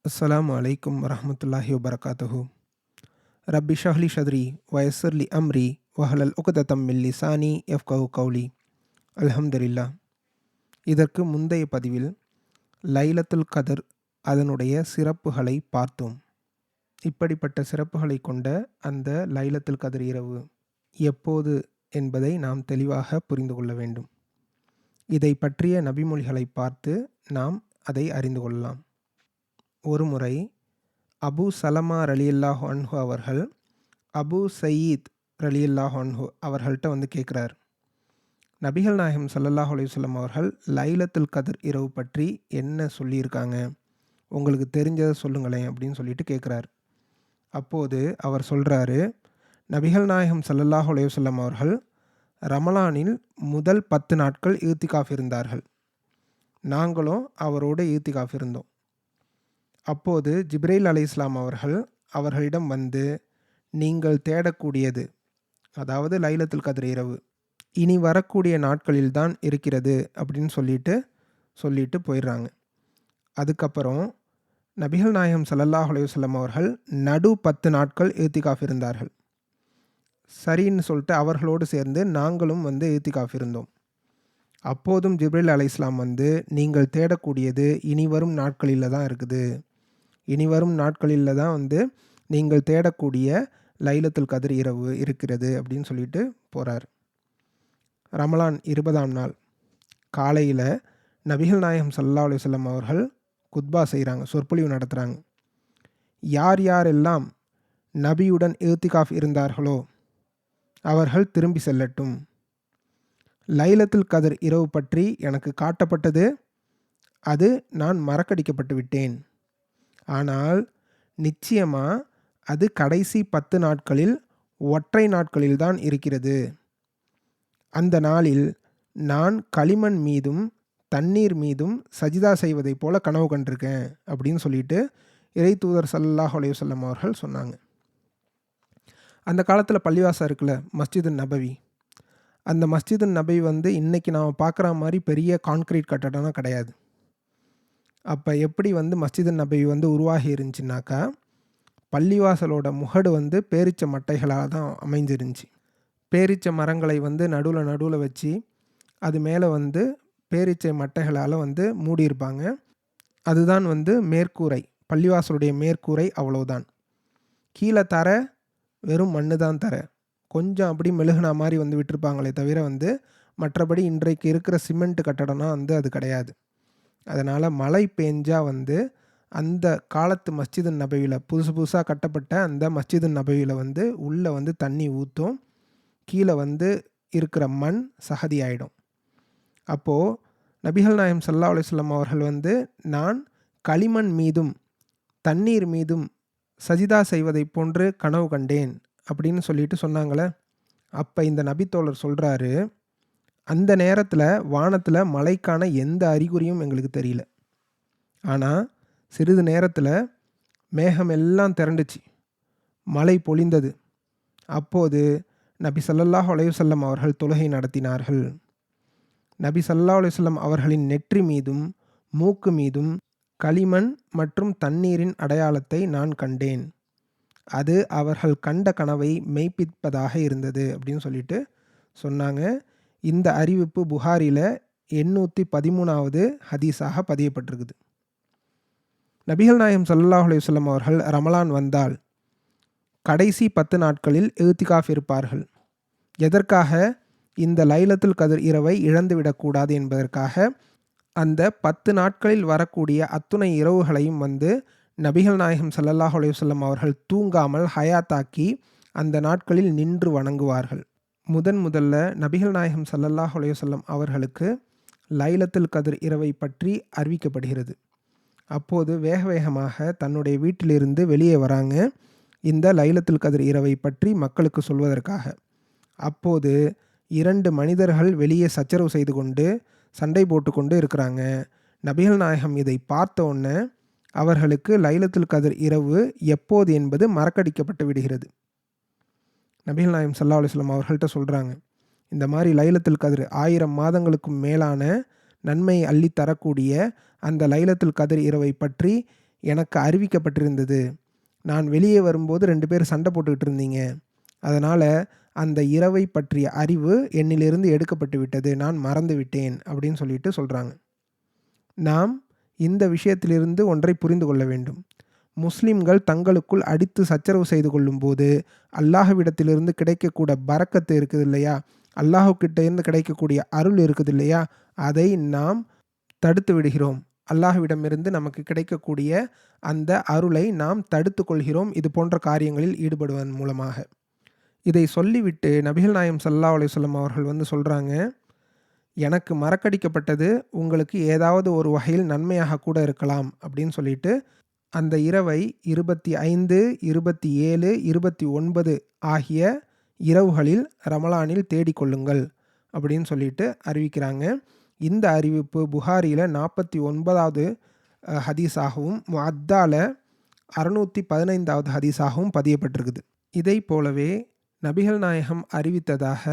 அஸ்ஸலாமு அலைக்கும் வரஹ்மத்துல்லாஹி வபரகாத்துஹு. ரப்பி ஷ்ரஹ்லி ஸத்ரி வயஸ்ஸிர்லி அம்ரி வஹ்லல் உக்ததம் மின் லிசானி யஃப்கஹு கௌலி. அல்ஹம்துலில்லாஹ். இதற்கு முந்தைய பதிவில் லைலத்துல் கத்ர் அதனுடைய சிறப்புகளை பார்த்தோம். இப்படிப்பட்ட சிறப்புகளை கொண்ட அந்த லைலத்துல் கத்ர் இரவு எப்போது என்பதை நாம் தெளிவாக புரிந்து கொள்ள வேண்டும். இதை பற்றிய நபிமொழிகளை பார்த்து நாம் அதை அறிந்து கொள்ளலாம். ஒருமுறை அபு சலமா ரலியல்லாஹு அன்ஹு அவர்கள் அபு சயீத் ரலியல்லாஹு அன்ஹு அவர்கள்ட்ட வந்து கேட்குறார், நபிகள் நாயகம் ஸல்லல்லாஹு அலைஹி வஸல்லம் அவர்கள் லைலத்துல் கத்ர் இரவு பற்றி என்ன சொல்லியிருக்காங்க, உங்களுக்கு தெரிஞ்சதை சொல்லுங்களேன் அப்படின்னு சொல்லிட்டு கேட்குறார். அப்போது அவர் சொல்கிறாரு, நபிகள் நாயகம் ஸல்லல்லாஹு அலைஹி வஸல்லம் அவர்கள் ரமலானில் முதல் 10 நாட்கள் ஈத்திகாஃப் இருந்தார்கள். நாங்களும் அவரோடு ஈத்திகாஃப் இருந்தோம். அப்போது ஜிப்ரீல் அலைஹிஸ்ஸலாம் அவர்கள் அவர்களிடம் வந்து, நீங்கள் தேடக்கூடியது, அதாவது லைலத்துல் கத்ர் இரவு இனி வரக்கூடிய நாட்களில் தான் இருக்கிறது அப்படின்னு சொல்லிட்டு போயிடுறாங்க. அதுக்கப்புறம் நபிகள் நாயகம் ஸல்லல்லாஹு அலைஹி வஸல்லம் அவர்கள் நடு 10 நாட்கள் ஈத்திகாஃப் இருந்தார்கள். சரின்னு சொல்லிட்டு அவர்களோடு சேர்ந்து நாங்களும் வந்து ஈத்திகாஃப் இருந்தோம். அப்போதும் ஜிப்ரீல் அலைஹிஸ்ஸலாம் வந்து, நீங்கள் தேடக்கூடியது இனி வரும் நாட்களில் தான் இருக்குது, இனி வரும் நாட்களில் தான் வந்து நீங்கள் தேடக்கூடிய லைலத்துல் கத்ர் இரவு இருக்கிறது அப்படின்னு சொல்லிட்டு போகிறார். ரமலான் 20ஆம் நாள் காலையில் நபிகள் நாயகம் ஸல்லல்லாஹு அலைஹி வஸல்லம் அவர்கள் குத்பா செய்கிறாங்க, சொற்பொழிவு நடத்துகிறாங்க. யார் யாரெல்லாம் நபியுடன் இத்திகாஃப் இருந்தார்களோ அவர்கள் திரும்பி செல்லட்டும். லைலத்துல் கத்ர் இரவு பற்றி எனக்கு காட்டப்பட்டது, அது நான் மறக்கடிக்கப்பட்டு விட்டேன். ஆனால் நிச்சயமாக அது கடைசி 10 நாட்களில் ஒற்றை நாட்களில் தான் இருக்கிறது. அந்த நாளில் நான் களிமண் மீதும் தண்ணீர் மீதும் சஜிதா செய்வதைப் போல கனவு கண்டிருக்கேன் அப்படின்னு சொல்லிட்டு இறை தூதர் ஸல்லல்லாஹு அலைஹி வஸல்லம் அவர்கள் சொன்னாங்க. அந்த காலத்தில் பள்ளிவாசல் இருக்குல்ல, மஸ்ஜிது நபவி, அந்த மஸ்ஜிது நபவி வந்து இன்றைக்கி நாம் பார்க்குற மாதிரி பெரிய கான்க்ரீட் கட்டடம்லாம் கிடையாது. அப்போ எப்படி வந்து மஸ்ஜிது நபவி வந்து உருவாகி இருந்துச்சுனாக்கா, பள்ளிவாசலோட முகடு வந்து பேரீச்ச மட்டைகளாக தான் அமைஞ்சிருந்துச்சு. பேரீச்ச மரங்களை வந்து நடுவில் வச்சு அது மேலே வந்து பேரீச்சை மட்டைகளால் வந்து மூடியிருப்பாங்க. அதுதான் வந்து மேற்கூரை, பள்ளிவாசலுடைய மேற்கூரை. அவ்வளவுதான். கீழே தர வெறும் மண்ணு தான் தர, கொஞ்சம் அப்படி மெழுகுனா மாதிரி வந்து விட்டுருப்பாங்களே தவிர வந்து மற்றபடி இன்றைக்கு இருக்கிற சிமெண்ட் கட்டடம்னா வந்து அது கிடையாது. அதனால் மழை பெஞ்சா வந்து அந்த காலத்து மஸ்ஜிது நபவியில் புதுசாக கட்டப்பட்ட அந்த மஸ்ஜிது நபவியில் வந்து உள்ளே வந்து தண்ணி ஊற்றும், கீழே வந்து இருக்கிற மண் சகதி ஆகிடும். அப்போது நபிகள் நாயகம் ஸல்லல்லாஹு அலைஹி வஸல்லம் அவர்கள் வந்து, நான் களிமண் மீதும் தண்ணீர் மீதும் சஜிதா செய்வதை போன்று கனவு கண்டேன் அப்படின்னு சொல்லிட்டு சொன்னாங்களே. அப்போ இந்த நபித்தோழர் சொல்கிறாரு, அந்த நேரத்தில் வானத்தில் மழைக்கான எந்த அறிகுறியும் எங்களுக்கு தெரியல. ஆனால் சிறிது நேரத்தில் மேகம் எல்லாம் திரண்டுச்சு, மழை பொழிந்தது. அப்போது நபி ஸல்லல்லாஹு அலைஹி வஸல்லம் அவர்கள் தொழுகை நடத்தினார்கள். நபி ஸல்லல்லாஹு அலைஹி வஸல்லம் அவர்களின் நெற்றி மீதும் மூக்கு மீதும் களிமண் மற்றும் தண்ணீரின் அடையாளத்தை நான் கண்டேன். அது அவர்கள் கண்ட கனவை மெய்ப்பிப்பதாக இருந்தது அப்படின்னு சொல்லிட்டு சொன்னாங்க. இந்த அறிவிப்பு புகாரியில் 813வது ஹதீஸாக பதியப்பட்டிருக்குது. நபிகள் நாயகம் ஸல்லல்லாஹு அலைஹி வஸல்லம் அவர்கள் ரமலான் வந்தால் கடைசி 10 நாட்களில் இத்திகாஃப் இருப்பார்கள். எதற்காக? இந்த லைலத்துல் கத்ர் இரவை இழந்துவிடக்கூடாது என்பதற்காக. அந்த 10 நாட்களில் வரக்கூடிய அத்துணை இரவுகளையும் வந்து நபிகள் நாயகம் ஸல்லல்லாஹு அலைஹி வஸல்லம் அவர்கள் தூங்காமல் ஹயாத்தாக்கி அந்த நாட்களில் நின்று வணங்குவார்கள். முதல்ல நபிகள் நாயகம் ஸல்லல்லாஹு அலைஹி வஸல்லம் அவர்களுக்கு லைலத்துல் கத்ர் இரவை பற்றி அறிவிக்கப்படுகிறது. அப்போது வேகமாக தன்னுடைய வீட்டிலிருந்து வெளியே வராங்க, இந்த லைலத்துல் கத்ர் இரவை பற்றி மக்களுக்கு சொல்வதற்காக. அப்போது 2 மனிதர்கள் வெளியே சச்சரவு செய்து கொண்டு சண்டை போட்டுக்கொண்டு இருக்கிறாங்க. நபிகள் நாயகம் இதை பார்த்த உடனே அவர்களுக்கு லைலத்துல் கத்ர் இரவு எப்போது என்பது மறக்கடிக்கப்பட்டு விடுகிறது. நபிகள் நாயகம் ஸல்லல்லாஹு அலைஹி வஸல்லம் அவர்கள்ட்ட சொல்கிறாங்க, இந்த மாதிரி லைலத்துல் கத்ர் 1000 மாதங்களுக்கும் மேலான நன்மை அள்ளி தரக்கூடிய அந்த லைலத்துல் கத்ர் இரவை பற்றி எனக்கு அறிவிக்கப்பட்டிருந்தது. நான் வெளியே வரும்போது 2 பேர் சண்டை போட்டுக்கிட்டு இருந்தீங்க. அதனால் அந்த இரவை பற்றிய அறிவு என்னிலிருந்து எடுக்கப்பட்டு விட்டது. நான் மறந்து விட்டேன் அப்படின்னு சொல்லிட்டு சொல்கிறாங்க. நாம் இந்த விஷயத்திலிருந்து ஒன்றை புரிந்து கொள்ள வேண்டும். முஸ்லிம்கள் தங்களுக்குள் அடித்து சச்சரவு செய்து கொள்ளும்போது அல்லாஹ்விடத்திலிருந்து கிடைக்கக்கூட பரக்கத்து இருக்குது இல்லையா, அல்லாஹ்கிட்ட இருந்து கிடைக்கக்கூடிய அருள் இருக்குது இல்லையா, அதை நாம் தடுத்து விடுகிறோம். அல்லாஹ்விடமிருந்து நமக்கு கிடைக்கக்கூடிய அந்த அருளை நாம் தடுத்து கொள்கிறோம் இது போன்ற காரியங்களில் ஈடுபடுவதன் மூலமாக. இதை சொல்லிவிட்டு நபிகள் நாயகம் ஸல்லல்லாஹு அலைஹி வஸல்லம் அவர்கள் சொல்கிறாங்க, எனக்கு மறக்கடிக்கப்பட்டது உங்களுக்கு ஏதாவது ஒரு வகையில் நன்மையாக கூட இருக்கலாம் அப்படின்னு சொல்லிட்டு அந்த இரவை 25, 27, 29 ஆகிய இரவுகளில் ரமலானில் தேடிக்கொள்ளுங்கள் அப்படின்னு சொல்லிட்டு அறிவிக்கிறாங்க. இந்த அறிவிப்பு புகாரியில் 49வது ஹதீஸாகவும் முஅத்தால 615வது ஹதீஸாகவும் பதியப்பட்டிருக்குது. இதை போலவே நபிகள் நாயகம் அறிவித்ததாக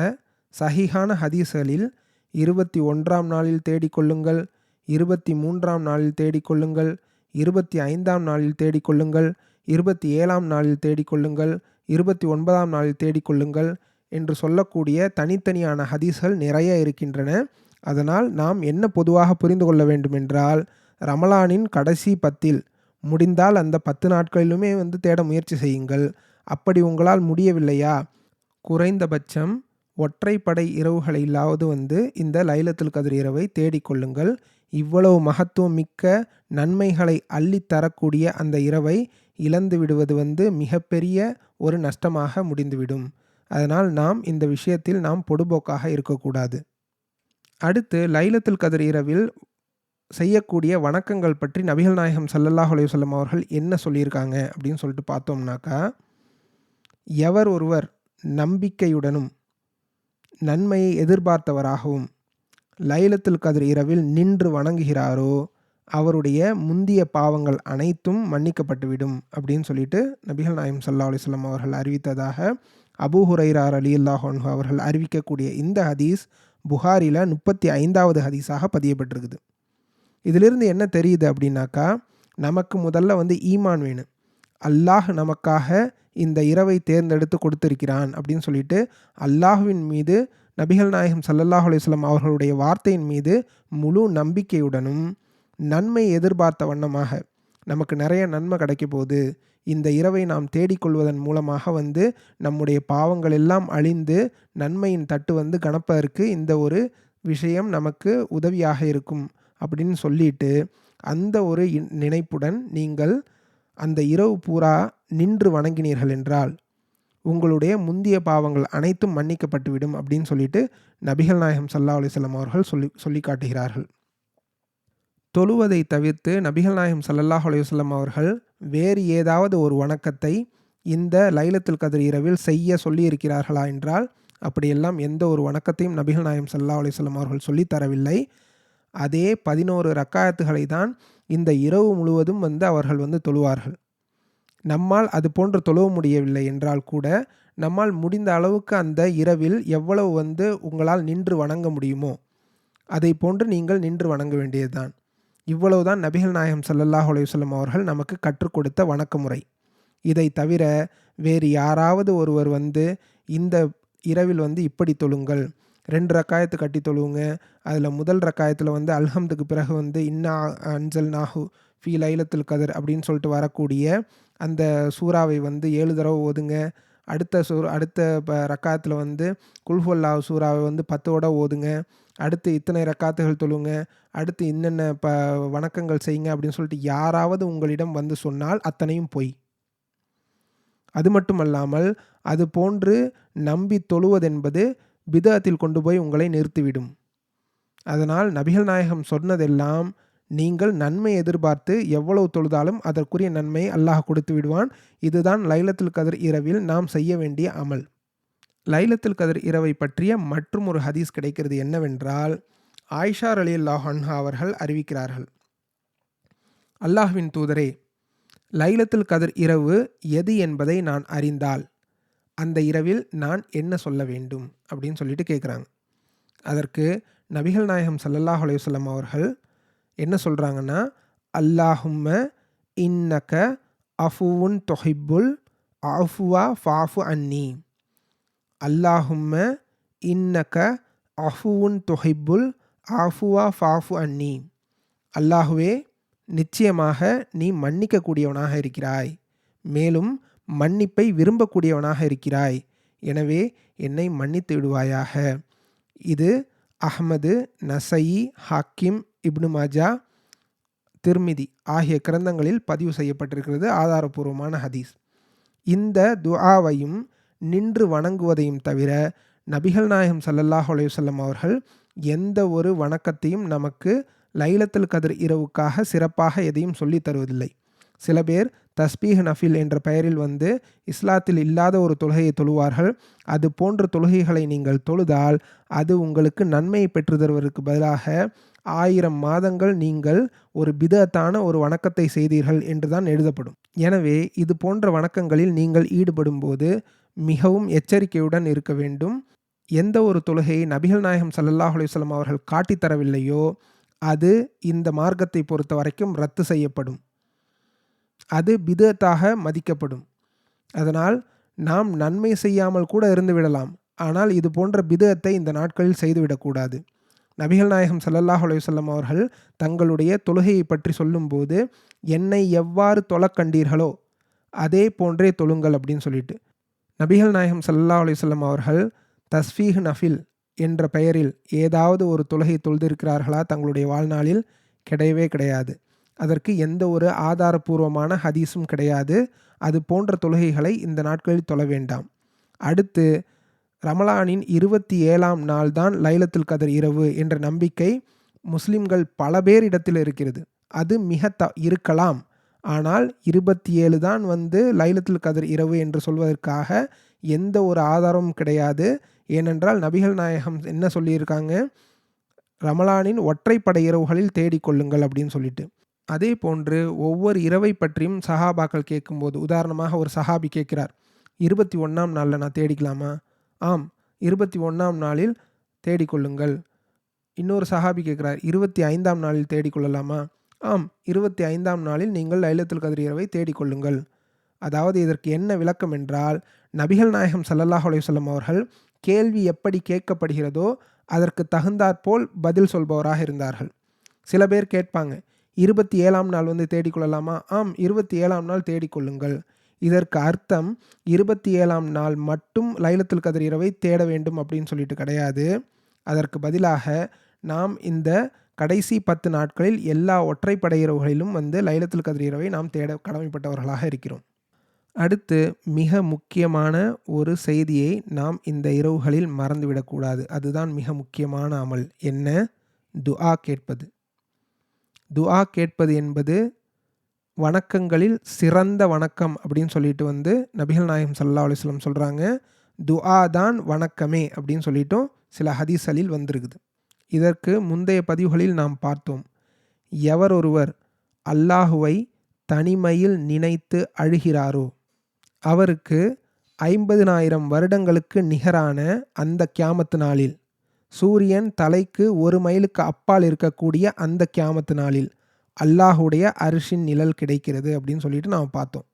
சஹீஹான ஹதீஸ்களில் 21ஆம் நாளில் தேடிக்கொள்ளுங்கள், 23ஆம் நாளில் தேடிக்கொள்ளுங்கள், 25ஆம் நாளில் தேடிக்கொள்ளுங்கள், 27ஆம் நாளில் தேடிக்கொள்ளுங்கள், 29ஆம் நாளில் தேடிக்கொள்ளுங்கள் என்று சொல்லக்கூடிய தனித்தனியான ஹதீஸ்கள் நிறைய இருக்கின்றன. அதனால் நாம் என்ன பொதுவாக புரிந்து கொள்ள வேண்டுமென்றால், ரமலானின் கடைசி 10 முடிந்தால் அந்த 10 நாட்களிலுமே தேட முயற்சி செய்யுங்கள். அப்படி உங்களால் முடியவில்லையா, குறைந்தபட்சம் ஒற்றைப்படை இரவுகளிலாவது இந்த லைலத்துல் கத்ர் இரவை தேடிக்கொள்ளுங்கள். இவ்வளவு மகத்துவம் மிக்க நன்மைகளை அள்ளித்தரக்கூடிய அந்த இரவை இழந்து விடுவது மிகப்பெரிய ஒரு நஷ்டமாக முடிந்துவிடும். அதனால் நாம் இந்த விஷயத்தில் நாம் பொடுபோக்காக இருக்கக்கூடாது. அடுத்து லைலத்துல் கத்ர் இரவில் செய்யக்கூடிய வணக்கங்கள் பற்றி நபிகள் நாயகம் ஸல்லல்லாஹு அலைஹி வஸல்லம் அவர்கள் என்ன சொல்லியிருக்காங்க அப்படின்னு சொல்லிட்டு பார்த்தோம்னாக்கா, எவர் ஒருவர் நம்பிக்கையுடனும் நன்மையை எதிர்பார்த்தவராகவும் லைலத்துல் கத்ர் இரவில் நின்று வணங்குகிறாரோ அவருடைய முந்திய பாவங்கள் அனைத்தும் மன்னிக்கப்பட்டுவிடும் அப்படின்னு சொல்லிட்டு நபிகள் நாயகம் ஸல்லல்லாஹு அலைஹி வஸல்லம் அவர்கள் அறிவித்ததாக அபூ ஹுரைரா ரலியல்லாஹு அன்ஹு அவர்கள் அறிவிக்கக்கூடிய இந்த ஹதீஸ் புகாரில் 35வது ஹதீஸாக பதியப்பட்டிருக்குது. இதிலிருந்து என்ன தெரியுது அப்படின்னாக்கா, நமக்கு முதல்ல ஈமான் வேணும். அல்லாஹ் நமக்காக இந்த இரவை தேர்ந்தெடுத்து கொடுத்திருக்கிறான் அப்படின்னு சொல்லிட்டு அல்லாஹ்வின் மீது நபிகள் நாயகம் ஸல்லல்லாஹு அலைஹி வஸல்லம் அவர்களுடைய வார்த்தையின் மீது முழு நம்பிக்கையுடனும் நன்மை எதிர்பார்த்த வண்ணமாக நமக்கு நிறைய நன்மை கிடைக்க போகுது, இந்த இரவை நாம் தேடிக்கொள்வதன் மூலமாக நம்முடைய பாவங்கள் எல்லாம் அழிந்து நன்மையின் தட்டு கணப்பதற்கு இந்த ஒரு விஷயம் நமக்கு உதவியாக இருக்கும் அப்படின்னு சொல்லிட்டு அந்த ஒரு நினைப்புடன் நீங்கள் அந்த இரவு பூரா நின்று வணங்கினீர்கள் என்றால் உங்களுடைய முந்திய பாவங்கள் அனைத்தும் மன்னிக்கப்பட்டுவிடும் அப்படின்னு சொல்லிட்டு நபிகள் நாயகம் ஸல்லல்லாஹு அலைஹி வஸல்லம் அவர்கள் சொல்லி காட்டுகிறார்கள். தொழுவதை தவிர்த்து நபிகள் நாயகம் ஸல்லல்லாஹு அலைஹி வஸல்லம் அவர்கள் வேறு ஏதாவது ஒரு வணக்கத்தை இந்த லைலத்துல் கத்ர் இரவில் செய்ய சொல்லியிருக்கிறார்களா என்றால் அப்படியெல்லாம் எந்த ஒரு வணக்கத்தையும் நபிகள் நாயகம் ஸல்லல்லாஹு அலைஹி வஸல்லம் அவர்கள் சொல்லித்தரவில்லை. அதே 11 ரக்காயத்துகளை தான் இந்த இரவு முழுவதும் அவர்கள் தொழுவார்கள். நம்மால் அது போன்று தொழுவ முடியவில்லை என்றால் கூட நம்மால் முடிந்த அளவுக்கு அந்த இரவில் எவ்வளவு உங்களால் நின்று வணங்க முடியுமோ அதை போன்று நீங்கள் நின்று வணங்க வேண்டியதுதான். இவ்வளவுதான் நபிகள் நாயகம் ஸல்லல்லாஹு அலைஹி வஸல்லம் அவர்கள் நமக்கு கற்றுக் கொடுத்த வணக்க முறை. இதை தவிர வேறு யாராவது ஒருவர் இந்த இரவில் இப்படி தொழுங்கள், 2 ரக்காயத்து கட்டி தொழுவுங்க, அதில் முதல் ரக்காயத்தில் அல்ஹம்துக்கு பிறகு இன்னா அன்ஸல்நாஹு ஃபீ லைலத்துல் கத்ர் அப்படின்னு சொல்லிட்டு வரக்கூடிய அந்த சூறாவை 7 தடவை ஓதுங்க. அடுத்த ரக்காயத்தில் குல் ஹுவல்லாஹ் சூறாவை 10ஓட ஓதுங்க. அடுத்து இத்தனை ரக்காத்துகள் தொழுங்க, அடுத்து இன்னென்ன வணக்கங்கள் செய்யுங்க அப்படின்னு சொல்லிட்டு யாராவது உங்களிடம் சொன்னால் அத்தனையும் பொய். அது மட்டுமல்லாமல் அது போன்று நம்பி தொழுவதென்பது பிதஅத்தில் கொண்டு போய் உங்களை நிறுத்திவிடும். அதனால் நபிகள் நாயகம் சொன்னதெல்லாம் நீங்கள் நன்மை எதிர்பார்த்து எவ்வளவு தொழுதாலும் அதற்குரிய நன்மையை அல்லாஹ் கொடுத்து விடுவான். இதுதான் லைலத்துல் கத்ர் இரவில் நாம் செய்ய வேண்டிய அமல். லைலத்துல் கத்ர் இரவை பற்றிய மற்றும் ஒரு ஹதீஸ் கிடைக்கிறது என்னவென்றால், ஆயிஷா ரலியல்லாஹு அன்ஹா அவர்கள் அறிவிக்கிறார்கள், அல்லாஹ்வின் தூதரே, லைலத்துல் கத்ர் இரவு எது என்பதை நான் அறிந்தால் அந்த இரவில் நான் என்ன சொல்ல வேண்டும் அப்படின்னு சொல்லிட்டு கேட்குறாங்க. அதற்கு நபிகள் நாயகம் ஸல்லல்லாஹு அலைஹி வஸல்லம் அவர்கள் என்ன சொல்கிறாங்கன்னா, அல்லாஹும்ம இன்னக அஃபுவுன் தொஹிப்புல் அஃபுவா ஃபாஃபு அன்னி. அல்லாஹும்ம இன்னக அஃபுவுன் தொஹிப்புல் அஃபுவா ஃபாஃபு அன்னி. அல்லாஹுவே, நிச்சயமாக நீ மன்னிக்கக்கூடியவனாக இருக்கிறாய், மேலும் மன்னிப்பை விரும்பக்கூடியவனாக இருக்கிறாய். எனவே என்னை மன்னித்து விடுவாயாக. இது அஹ்மது, நசயி, ஹாக்கிம், இப்னு மாஜா, திர்மிதி ஆகிய கிரந்தங்களில் பதிவு செய்யப்பட்டிருக்கிறது. ஆதாரபூர்வமான ஹதீஸ். இந்த துஆவையும் நின்று வணங்குவதையும் தவிர நபிகள் நாயகம் ஸல்லல்லாஹு அலைஹி வஸல்லம் அவர்கள் எந்த ஒரு வணக்கத்தையும் நமக்கு லைலத்துல் கத்ர் இரவுக்காக சிறப்பாக எதையும் சொல்லி தருவதில்லை. சில பேர் தஸ்பீஹ் நஃபில் என்ற பெயரில் இஸ்லாத்தில் இல்லாத ஒரு தொழுகையை தொழுவார்கள். அது போன்ற தொழுகைகளை நீங்கள் தொழுதால் அது உங்களுக்கு நன்மையை பெற்று தருவதற்கு பதிலாக 1000 மாதங்கள் நீங்கள் ஒரு பிதஅத்தான ஒரு வணக்கத்தை செய்தீர்கள் என்றுதான் எழுதப்படும். எனவே இது போன்ற வணக்கங்களில் நீங்கள் ஈடுபடும் போது மிகவும் எச்சரிக்கையுடன் இருக்க வேண்டும். எந்த ஒரு தொழுகையை நபிகள் நாயகம் ஸல்லல்லாஹு அலைஹி வஸல்லம் அவர்கள் காட்டித் தரவில்லையோ அது இந்த மார்க்கத்தை பொறுத்த வரைக்கும் ரத்து செய்யப்படும். அது பிதஅத்தாக மதிக்கப்படும். அதனால் நாம் நன்மை செய்யாமல் கூட இருந்து விடலாம். ஆனால் இது போன்ற பிதஅத்தை இந்த நாட்களில் செய்துவிடக்கூடாது. நபிகள் நாயகம் ஸல்லல்லாஹு அலைஹி வஸல்லம் அவர்கள் தங்களுடைய தொழுகையை பற்றி சொல்லும்போது, என்னை எவ்வாறு தொழக் கண்டீர்களோ அதே போன்றே தொழுங்கள் அப்படின்னு சொல்லிட்டு. நபிகள் நாயகம் ஸல்லல்லாஹு அலைஹி வஸல்லம் அவர்கள் தஸ்பீஹ் நஃபில் என்ற பெயரில் ஏதாவது ஒரு தொழுகை தொழுதிருக்கிறார்களா தங்களுடைய வாழ்நாளில்? கிடையவே கிடையாது. அதற்கு எந்த ஒரு ஆதாரபூர்வமான ஹதீஸும் கிடையாது. அது போன்ற தொழுகைகளை இந்த நாட்களில் தொழ வேண்டாம். அடுத்து ரமலானின் 27ஆம் நாள் தான் லைலத்துல் கத்ர் இரவு என்ற நம்பிக்கை முஸ்லிம்கள் பல பேரிடத்தில் இருக்கிறது. அது மிக இருக்கலாம். ஆனால் 27 தான் லைலத்துல் கத்ர் இரவு என்று சொல்வதற்காக எந்த ஒரு ஆதாரமும் கிடையாது. ஏனென்றால் நபிகள் நாயகம் என்ன சொல்லியிருக்காங்க? ரமலானின் ஒற்றைப்படை இரவுகளில் தேடிக்கொள்ளுங்கள் அப்படின்னு சொல்லிட்டு. அதே போன்று ஒவ்வொரு இரவை பற்றியும் சஹாபாக்கள் கேட்கும்போது, உதாரணமாக ஒரு சஹாபி கேட்கிறார், 21ஆம் நாளில் நான் தேடிக்கலாமா? ஆம், 21ஆம் நாளில் தேடிக்கொள்ளுங்கள். இன்னொரு சஹாபி கேட்கிறார், 25ஆம் நாளில் தேடிக்கொள்ளலாமா? ஆம், 25ஆம் நாளில் நீங்கள் லைலத்துல் கத்ர் இரவை தேடிக்கொள்ளுங்கள். அதாவது இதற்கு என்ன விளக்கம் என்றால், நபிகள் நாயகம் ஸல்லல்லாஹு அலைஹி வஸல்லம் அவர்கள் கேள்வி எப்படி கேட்கப்படுகிறதோ அதற்கு தகுந்தாற்போல் பதில் சொல்பவராக இருந்தார்கள். சில பேர் கேட்பாங்க, 27ஆம் நாள் தேடிக்கொள்ளலாமா? ஆம், 27ஆம் நாள் தேடிக்கொள்ளுங்கள். இதற்கு அர்த்தம் 27ஆம் நாள் மட்டும் லைலத்துல் கத்ர் இரவை தேட வேண்டும் அப்படின்னு சொல்லிட்டு கிடையாது. அதற்கு பதிலாக நாம் இந்த கடைசி 10 நாட்களில் எல்லா ஒற்றைப்படை இரவுகளிலும் லைலத்துல் கத்ர் இரவை நாம் தேட கடமைப்பட்டவர்களாக இருக்கிறோம். அடுத்து மிக முக்கியமான ஒரு செய்தியை நாம் இந்த இரவுகளில் மறந்துவிடக்கூடாது. அதுதான் மிக முக்கியமான அமல். என்ன? துஆ கேட்பது. துஆ கேட்பது என்பது வணக்கங்களில் சிறந்த வணக்கம் அப்படின்னு சொல்லிட்டு நபிகள் நாயகம் ஸல்லல்லாஹு அலைஹி வஸல்லம் சொல்கிறாங்க. துஆ தான் வணக்கமே அப்படின்னு சொல்லிட்டும் சில ஹதீஸ்களில் வந்திருக்குது. இதற்கு முந்தைய பதிவுகளில் நாம் பார்த்தோம். எவர் ஒருவர் அல்லாஹுவை தனிமையில் நினைத்து அழுகிறாரோ அவருக்கு 50,000 வருடங்களுக்கு நிகரான அந்த கியாமத்து நாளில், சூரியன் தலைக்கு 1 மைலுக்கு அப்பால் இருக்கக்கூடிய அந்த கியாமத்து நாளில் அல்லாஹுடைய அர்ஷின் நிழல் கிடைக்கிறது அப்படின்னு சொல்லிட்டு நாம் பார்த்தோம்.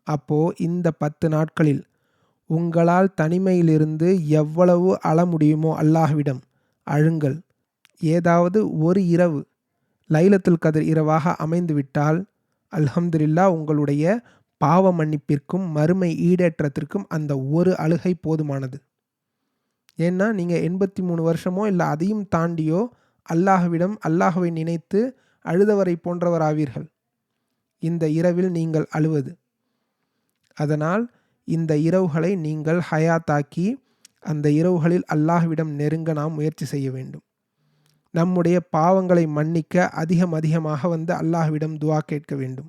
அப்போது இந்த 10 நாட்களில் உங்களால் தனிமையிலிருந்து எவ்வளவு அழ முடியுமோ அல்லாஹ்விடம் அழுங்கள். ஏதாவது ஒரு இரவு லைலத்துல் கத்ர் இரவாக அமைந்துவிட்டால் அல்ஹம்துலில்லாஹ், உங்களுடைய பாவ மன்னிப்பிற்கும் மறுமை ஈடேற்றத்திற்கும் அந்த ஒரு அழுகை போதுமானது. ஏன்னா நீங்கள் 83 வருஷமோ இல்லை அதையும் தாண்டியோ அல்லாஹ்விடம் அல்லாஹ்வை நினைத்து அழுதவரை போன்றவராவீர்கள் இந்த இரவில் நீங்கள் அழுவது. அதனால் இந்த இரவுகளை நீங்கள் ஹயாத்தாக்கி அந்த இரவுகளில் அல்லாஹ்விடம் நெருங்க நாம் முயற்சி செய்ய வேண்டும். நம்முடைய பாவங்களை மன்னிக்க அதிகமாக அல்லாஹ்விடம் துஆ கேட்க வேண்டும்.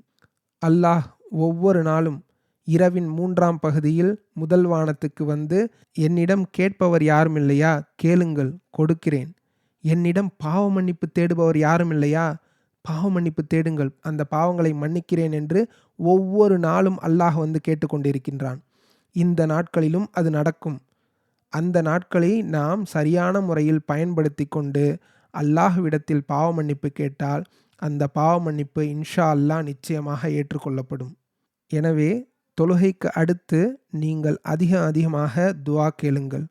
அல்லாஹ் ஒவ்வொரு நாளும் இரவின் 3ஆம் பகுதியில் முதல் வானத்துக்கு என்னிடம் கேட்பவர் யாரும் இல்லையா? கேளுங்கள், கொடுக்கிறேன். என்னிடம் பாவ மன்னிப்பு தேடுபவர் யாரும் இல்லையா? பாவ மன்னிப்பு தேடுங்கள், அந்த பாவங்களை மன்னிக்கிறேன் என்று ஒவ்வொரு நாளும் அல்லாஹ் கேட்டுக்கொண்டிருக்கின்றான். இந்த நாட்களிலும் அது நடக்கும். அந்த நாட்களை நாம் சரியான முறையில் பயன்படுத்தி கொண்டு அல்லாஹ்விடத்தில் பாவ மன்னிப்பு கேட்டால் அந்த பாவ மன்னிப்பு இன்ஷா அல்லாஹ் நிச்சயமாக ஏற்றுக்கொள்ளப்படும். எனவே தொழுகைக்கு அடுத்து நீங்கள் அதிகமாக துஆ கேளுங்கள்.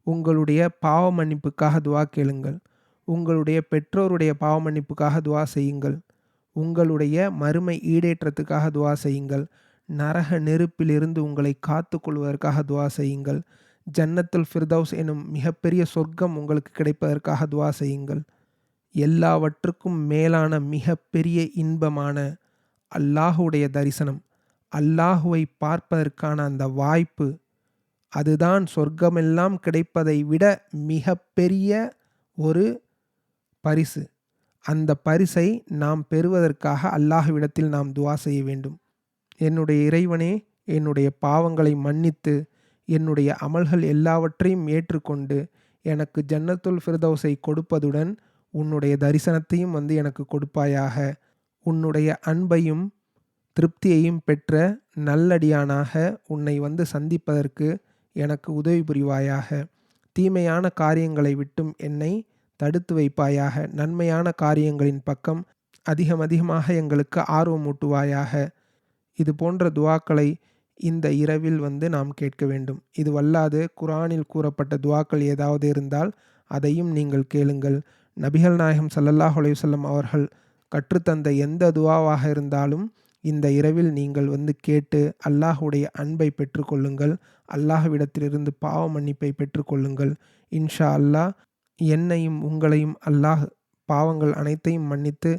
உங்களுடைய பாவ மன்னிப்புக்காக துஆ கேளுங்கள். உங்களுடைய பெற்றோருடைய பாவ மன்னிப்புக்காக துஆ செய்யுங்கள். உங்களுடைய மறுமை ஈடேற்றத்துக்காக துஆ செய்யுங்கள். நரக நெருப்பிலிருந்து உங்களை காத்துக் கொள்வதற்காக துஆ செய்யுங்கள். ஜன்னத்துல் ஃபிர்தௌஸ் எனும் மிகப்பெரிய சொர்க்கம் உங்களுக்கு கிடைப்பதற்காக துஆ செய்யுங்கள். எல்லாவற்றுக்கும் மேலான மிகப்பெரிய இன்பமான அல்லாஹுடைய தரிசனம், அல்லாஹுவை பார்ப்பதற்கான அந்த வாய்ப்பு, அதுதான் சொர்க்கமெல்லாம் கிடைப்பதை விட மிகப்பெரிய ஒரு பரிசு. அந்த பரிசை நாம் பெறுவதற்காக அல்லாஹ்விடத்தில் நாம் துஆ செய்ய வேண்டும். என்னுடைய இறைவனே, என்னுடைய பாவங்களை மன்னித்து, என்னுடைய அமல்கள் எல்லாவற்றையும் ஏற்றுக்கொண்டு, எனக்கு ஜன்னத்துல் ஃபிர்தௌஸை கொடுப்பதுடன், உன்னுடைய தரிசனத்தையும் எனக்கு கொடுப்பாயாக. உன்னுடைய அன்பையும் திருப்தியையும் பெற்ற நல்லடியானாக உன்னை சந்திப்பதற்கு எனக்கு உதவி புரிவாயாக. தீமையான காரியங்களை விட்டும் என்னை தடுத்து வைப்பாயாக. நன்மையான காரியங்களின் பக்கம் அதிகமாக எங்களுக்கு ஆர்வமூட்டுவாயாக. இது போன்ற துஆக்களை இந்த இரவில் நாம் கேட்க வேண்டும். இது வல்லாது குர்ஆனில் கூறப்பட்ட துஆக்கள் ஏதாவது இருந்தால் அதையும் நீங்கள் கேளுங்கள். நபிகள் நாயகம் ஸல்லல்லாஹு அலைஹி வஸல்லம் அவர்கள் கற்றுத்தந்த எந்த துஆவாக இருந்தாலும் இந்த இரவில் நீங்கள் கேட்டு அல்லாஹுடைய அன்பை பெற்றுக்கொள்ளுங்கள். அல்லாஹ்விடத்திலிருந்து பாவ மன்னிப்பை பெற்றுக்கொள்ளுங்கள். இன்ஷா அல்லாஹ் என்னையும் உங்களையும் அல்லாஹ் பாவங்கள் அனைத்தையும் மன்னித்து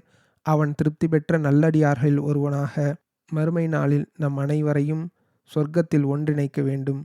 அவன் திருப்தி பெற்ற நல்லடியார்களில் ஒருவனாக மறுமை நாளில் நம் அனைவரையும் சொர்க்கத்தில் ஒன்றிணைக்க வேண்டும்.